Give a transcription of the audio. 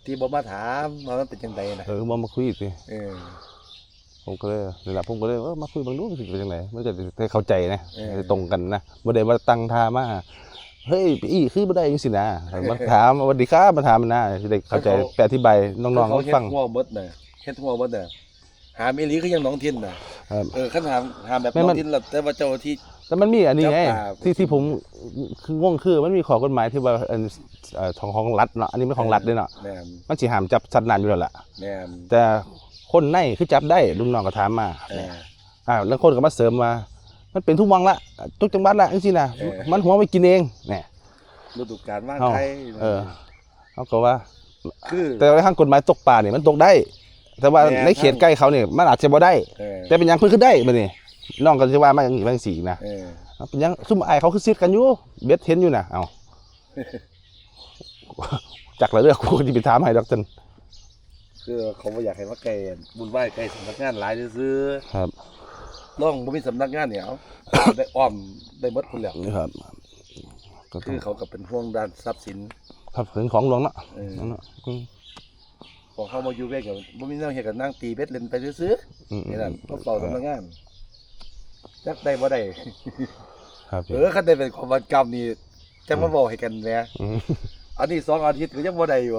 ที่บ่มาถามว่ามันเป็นจังไดนะบ่มาคุยสิผมก็เลยมาคุยบางดูสิเป็นจังไดมันจะได้เข้าใจนะตรงกันนะบ่ได้ว่าตั้งท่ามาเฮ้ยอีคือบ่ได้จังซี่นะมาถามสวัสดีครับมาถามมันนะสิได้เข้าใจแปลอธิบายน้องๆเขาฟังเฮ็ดหัวเบิดน่ะหาอีหลีคือยังน้องทินน่ะคันหาแบบน้องทินแล้วแต่ว่าเจ้าที่แต่มันมีอันนี้ไงที่ผมคืองงคือมันมีข้อกฎหมายที่ว่าของรัฐเนาะอันนี้เป็นของรัฐด้วยเนาะมันสิห้ามจับสัตว์น้ำอยู่แล้วล่ะแต่คนในคือจับได้ลุงน้องก็ถามมาแล้วคนก็มาเสริมมามันเป็นทุกวังละทุกจังหวัดละจังซี่นะมันหัวไปกินเองเนี่ยฤดูกาลว่างไทยเขาก็ว่าแต่ทางกฎหมายตกปลาเนี่ยมันตกได้แต่ว่าในเขตใกล้เขาเนี่ยมันอาจจะบ่ได้แต่เป็นยังเพิ่นขึ้นได้บัดนี้น้องก็จะว่ามาอย่างนี้บางสีนะเป็นยังซุ่มอายเขาคือซิดกันอยู่เบ็ดเห็นอยู่นะเอาจักละเรื่องกูจะไปถามให้ดอกจันคือเขาบ่อยากให้มาไกลบุญไหว้ไกลสำนักงานหลายซื่อครับน้องบ่มีสำนักงานเนี่ยได้อ้อมได้หมดพุ่นแล้วครับคือเขาก็เป็นห่วงด้านทรัพย์สินครับเป็นของหลวงเนาะพอเข้ามาอยู่เวกกับบ่มีแนวเฮ็ดก็นั่งตีเบ็ดเล่นไปซื่อๆนี่นั่นก็เป่าสำนักงานจักได้บ่ได้ครับคันได้เป็นความวัดกรรมนี่จังมาบอกให้กันแหมอันนี้2 อาทิตย์ก็ยังบ่ได้อยู่